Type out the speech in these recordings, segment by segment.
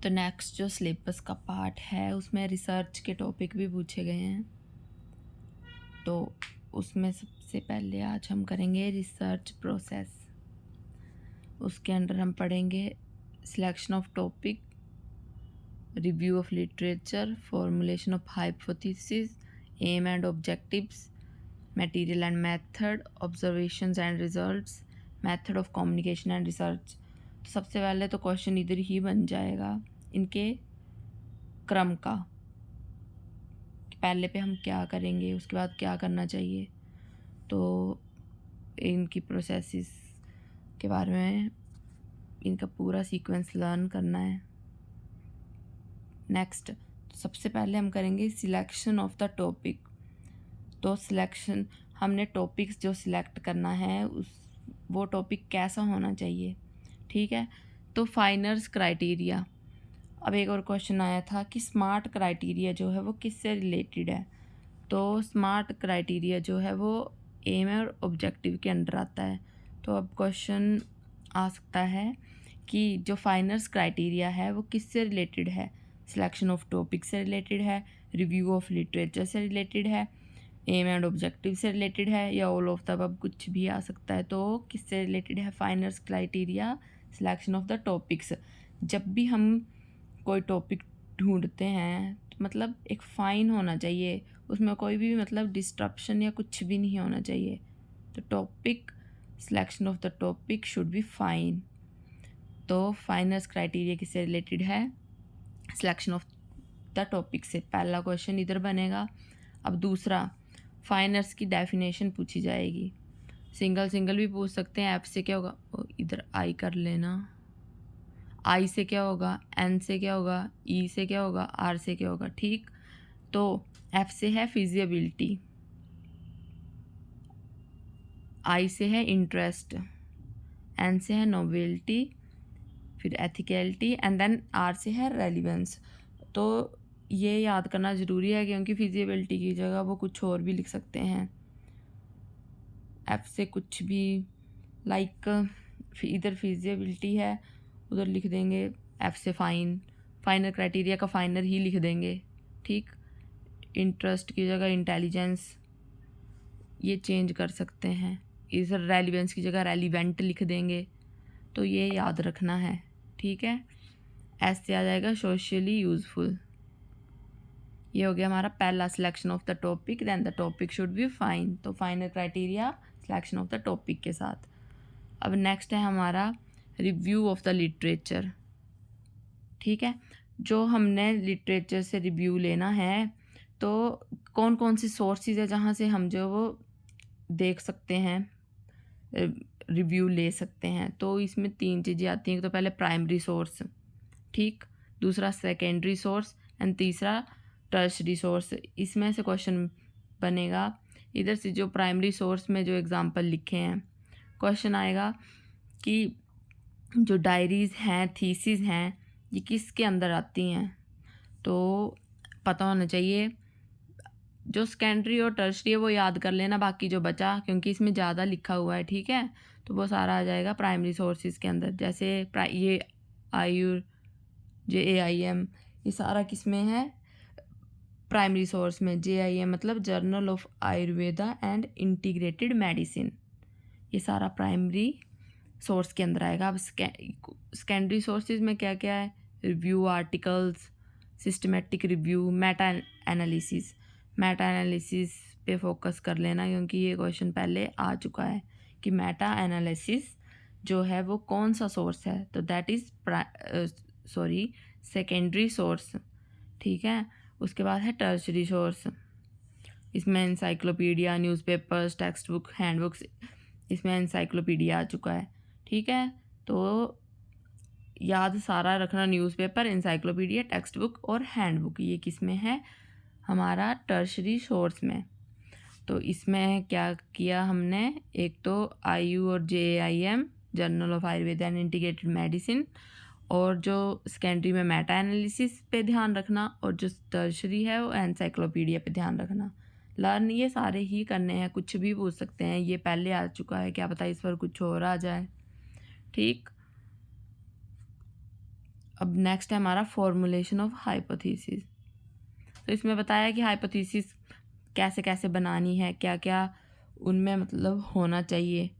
तो नेक्स्ट जो सिलेबस का पार्ट है उसमें रिसर्च के टॉपिक भी पूछे गए हैं। तो उसमें सबसे पहले आज हम करेंगे रिसर्च प्रोसेस। उसके अंडर हम पढ़ेंगे selection of topic, review of literature, formulation of hypothesis, aim and objectives, material and method, observations and results, method of communication and research. तो सबसे पहले तो क्वेश्चन इधर ही बन जाएगा इनके क्रम का, पहले पे हम क्या करेंगे, उसके बाद क्या करना चाहिए। तो इनकी प्रोसेसेस के बारे में इनका पूरा सीक्वेंस लर्न करना है। नेक्स्ट सबसे पहले हम करेंगे सिलेक्शन ऑफ द टॉपिक। तो सिलेक्शन, हमने टॉपिक्स जो सिलेक्ट करना है वो टॉपिक कैसा होना चाहिए, ठीक है। तो फाइनर्स क्राइटेरिया, अब एक और क्वेश्चन आया था कि स्मार्ट क्राइटेरिया जो है वो किससे रिलेटेड है। तो स्मार्ट क्राइटेरिया जो है वो एम और ऑब्जेक्टिव के अंडर आता है। तो अब क्वेश्चन आ सकता है कि जो फाइनर्स क्राइटेरिया है वो किससे रिलेटेड है, सिलेक्शन ऑफ टॉपिक से रिलेटेड है, रिव्यू ऑफ लिटरेचर से रिलेटेड है, एम एंड ऑब्जेक्टिव से रिलेटेड है, या ऑल ऑफ द अबव कुछ भी आ सकता है। तो किससे रिलेटेड है FINERs criteria, selection of the topics. जब भी हम कोई टॉपिक ढूंढते हैं तो मतलब एक फ़ाइन होना चाहिए, उसमें कोई भी मतलब डिस्ट्रप्शन या कुछ भी नहीं होना चाहिए। तो topic, selection of the topic should be fine. तो फाइनर्स क्राइटेरिया किससे रिलेटेड है, सिलेक्शन ऑफ द टॉपिक से। पहला क्वेश्चन इधर बनेगा। अब दूसरा, फाइनर्स की डेफिनेशन पूछी जाएगी। सिंगल सिंगल भी पूछ सकते हैं। एफ से क्या होगा, इधर आई कर लेना, आई से क्या होगा, एन से क्या होगा, ई से क्या होगा, आर से क्या होगा, ठीक। तो एफ से है फिजिबिलिटी, आई से है इंटरेस्ट, एन से है नोवेल्टी, फिर एथिकलिटी, एंड देन आर से है रेलिवेंस। तो ये याद करना ज़रूरी है क्योंकि फिजिबिलिटी की जगह वो कुछ और भी लिख सकते हैं। एफ से कुछ भी, लाइक इधर फिजिबिलिटी है, उधर लिख देंगे एफ से फाइन, फाइनर क्राइटेरिया का फाइनर ही लिख देंगे, ठीक। इंटरेस्ट की जगह इंटेलिजेंस, ये चेंज कर सकते हैं। इस रेलिवेंस की जगह रेलिवेंट लिख देंगे। तो ये याद रखना है, ठीक है। एस से आ जाएगा सोशली यूजफुल। ये हो गया हमारा पहला selection of the topic. Then the topic should be fine. तो final criteria selection of the topic के साथ। अब नेक्स्ट है हमारा रिव्यू ऑफ द लिटरेचर, ठीक है। जो हमने लिटरेचर से रिव्यू लेना है, तो कौन कौन सी सोर्सेज है जहाँ से हम जो वो देख सकते हैं, रिव्यू ले सकते हैं। तो इसमें तीन चीज़ें आती हैं। तो पहले प्राइमरी सोर्स, ठीक, दूसरा सेकेंडरी सोर्स, एंड तीसरा टर्शरी सोर्स। इसमें से क्वेश्चन बनेगा इधर से जो प्राइमरी सोर्स में जो एग्जांपल लिखे हैं। क्वेश्चन आएगा कि जो डायरीज़ हैं, थीसिस हैं, ये किसके अंदर आती हैं। तो पता होना चाहिए। जो सेकेंडरी और टर्शरी है वो याद कर लेना, बाकी जो बचा क्योंकि इसमें ज़्यादा लिखा हुआ है, ठीक है। तो वो सारा आ जाएगा प्राइमरी सोर्सेज के अंदर। जैसे ये आयु, JAIM, ये सारा किस में है, प्राइमरी सोर्स में। JIM मतलब journal of Ayurveda and integrated medicine, ये सारा प्राइमरी सोर्स के अंदर आएगा। अब सेकेंडरी सोर्सेज में क्या क्या है, review articles, systematic review, Meta analysis. Meta analysis पे फोकस कर लेना क्योंकि ये क्वेश्चन पहले आ चुका है कि मेटा एनालिसिस जो है वो कौन सा सोर्स है। तो दैट इज़ सेकेंडरी सोर्स, ठीक है। उसके बाद है टर्शरी सोर्स। इसमें encyclopedia, newspapers, text book, handbooks, इसमें इंसाइक्लोपीडिया आ चुका है, ठीक है। तो याद सारा रखना, न्यूज़पेपर, इंसाइक्लोपीडिया, टेक्स्ट बुक और हैंडबुक, ये किस में है, हमारा टर्शरी सोर्स में। तो इसमें क्या किया हमने, एक तो आयु और JAIM, journal of Ayurveda and integrated medicine, और जो सेकेंडरी में मेटा एनालिसिस पे ध्यान रखना, और जो टर्शरी है वो एनसाइक्लोपीडिया पे ध्यान रखना। लर्न ये सारे ही करने हैं, कुछ भी पूछ सकते हैं, ये पहले आ चुका है, क्या पता इस पर कुछ और आ जाए, ठीक। अब नेक्स्ट है हमारा फॉर्मुलेशन ऑफ हाइपोथेसिस। तो इसमें बताया कि हाइपोथेसिस कैसे कैसे बनानी है, क्या क्या उनमें मतलब होना चाहिए।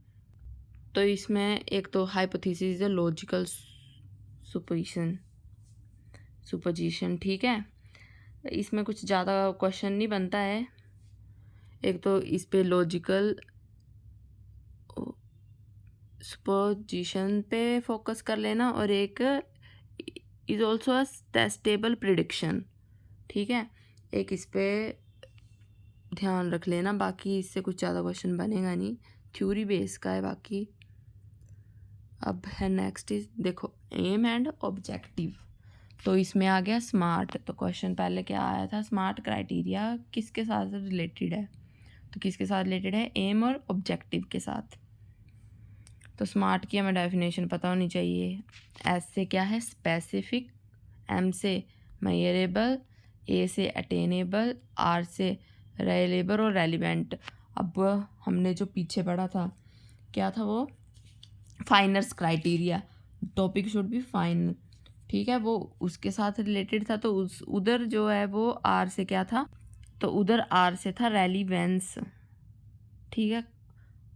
तो इसमें एक तो हाइपोथेसिस इज अ लॉजिकल सुपोजिशन, ठीक है। इसमें कुछ ज़्यादा क्वेश्चन नहीं बनता है। एक तो इस पे लॉजिकल सुपोजिशन पे फोकस कर लेना, और एक is also a testable prediction, ठीक है। एक इस पे ध्यान रख लेना, बाकी इससे कुछ ज़्यादा क्वेश्चन बनेगा नहीं, थ्योरी बेस का है बाकी। अब है नेक्स्ट इज देखो एम एंड ऑब्जेक्टिव। तो इसमें आ गया स्मार्ट। तो क्वेश्चन पहले क्या आया था, स्मार्ट क्राइटेरिया किसके साथ रिलेटेड है, तो किसके साथ रिलेटेड है, एम और ऑब्जेक्टिव के साथ। तो स्मार्ट की हमें डेफिनेशन पता होनी चाहिए। एस से क्या है, स्पेसिफिक, एम से मेजरेबल, ए से अटेनेबल, आर से रिलेबल और रेलिवेंट। अब हमने जो पीछे पढ़ा था क्या था वो, FINERs criteria, topic should be fine, ठीक है, वो उसके साथ रिलेटेड था। तो उस उधर जो है वो आर से क्या था, तो उधर आर से था रेलिवेंस, ठीक है,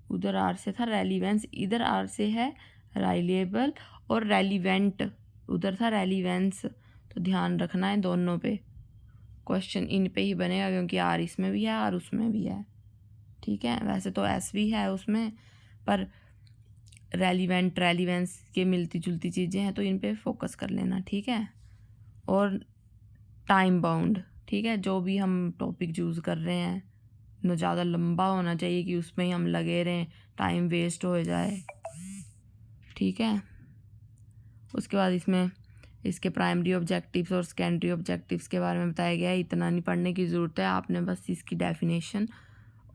उधर आर से था रेलिवेंस, इधर आर से है रिलायबल और रेलिवेंट, उधर था रेलिवेंस। तो ध्यान रखना है दोनों पे, क्वेश्चन इन पे ही बनेगा क्योंकि आर इसमें भी है आर उसमें भी है, ठीक है। वैसे तो एस भी है उसमें, पर रेलिवेंस के मिलती जुलती चीज़ें हैं, तो इन पे फोकस कर लेना, ठीक है। और टाइम बाउंड, ठीक है, जो भी हम टॉपिक चूज़ कर रहे हैं न ज़्यादा लंबा होना चाहिए कि उसमें ही हम लगे रहें, टाइम वेस्ट हो जाए, ठीक है। उसके बाद इसमें इसके प्राइमरी ऑब्जेक्टिव्स और सेकेंडरी ऑब्जेक्टिव्स के बारे में बताया गया है। इतना नहीं पढ़ने की ज़रूरत है, आपने बस इसकी डेफिनेशन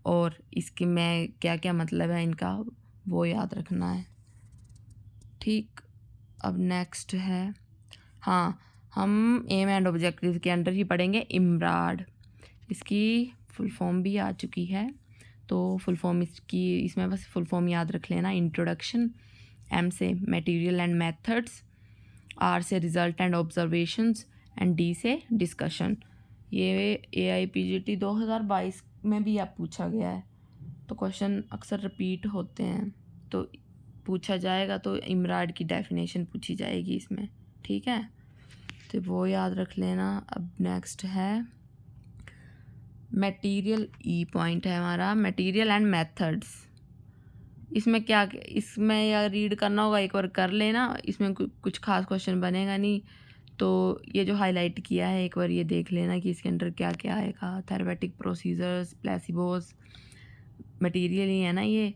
और इसके में क्या क्या मतलब है इनका वो याद रखना है, ठीक। अब नेक्स्ट है, हाँ, हम एम एंड ऑब्जेक्टिव के अंडर ही पढ़ेंगे इमराड। इसकी फुल फॉर्म भी आ चुकी है, तो फुल फॉर्म इसकी इसमें बस फुल फॉर्म याद रख लेना। इंट्रोडक्शन, एम से मटेरियल एंड मेथड्स, आर से result and observations, and D से डिस्कशन। ये AIPGT 2022 में भी आप पूछा गया है, तो क्वेश्चन अक्सर रिपीट होते हैं, तो पूछा जाएगा तो इमराड की डेफिनेशन पूछी जाएगी इसमें, ठीक है, तो वो याद रख लेना। अब नेक्स्ट है मटेरियल, ई पॉइंट है हमारा, मटेरियल एंड मेथड्स। इसमें क्या, इसमें या रीड करना होगा, एक बार कर लेना, इसमें कुछ खास क्वेश्चन बनेगा नहीं। तो ये जो हाईलाइट किया है एक बार ये देख लेना कि इसके अंदर क्या क्या आएगा, थेरेपेटिक प्रोसीजर्स, प्लेसिबोस, मटेरियल ही है ना ये,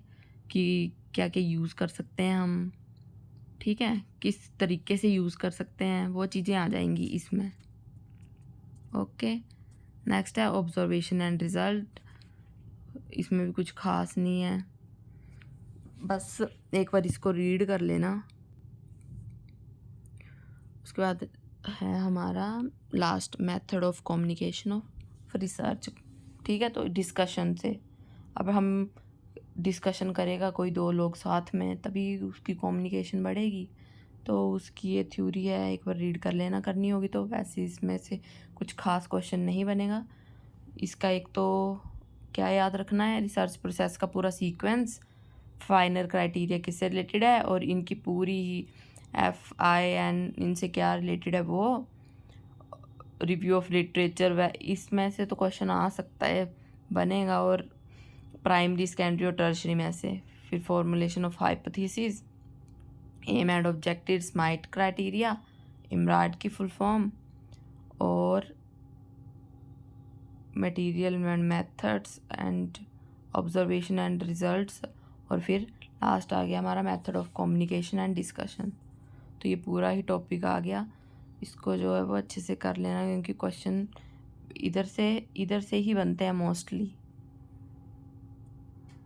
कि क्या क्या यूज़ कर सकते हैं हम, ठीक है, किस तरीके से यूज़ कर सकते हैं, वो चीज़ें आ जाएंगी इसमें, ओके। नेक्स्ट है ऑब्जर्वेशन एंड रिज़ल्ट। इसमें भी कुछ खास नहीं है, बस एक बार इसको रीड कर लेना। उसके बाद है हमारा last method of communication of research, ठीक है। तो डिस्कशन से, अब हम डिस्कशन करेगा कोई दो लोग साथ में तभी उसकी कम्युनिकेशन बढ़ेगी, तो उसकी ये थ्योरी है, एक बार रीड कर लेना, करनी होगी तो। वैसे इसमें से कुछ खास क्वेश्चन नहीं बनेगा। इसका एक तो क्या याद रखना है, रिसर्च प्रोसेस का पूरा सीक्वेंस, फाइनल क्राइटेरिया किससे रिलेटेड है, और इनकी पूरी ही FIN इनसे क्या रिलेटेड है, वो रिव्यू ऑफ लिटरेचर, व इसमें से तो क्वेश्चन आ सकता है, बनेगा, और प्राइमरी, सेकेंडरी और टर्शरी में से। फिर formulation of hypothesis, aim and objective, SMART criteria, IMRAD की फुल फॉर्म, और material and methods and observation and results, और फिर लास्ट आ गया हमारा method of communication and discussion. तो ये पूरा ही टॉपिक आ गया, इसको जो है वो अच्छे से कर लेना क्योंकि क्वेश्चन इधर से ही बनते हैं मोस्टली।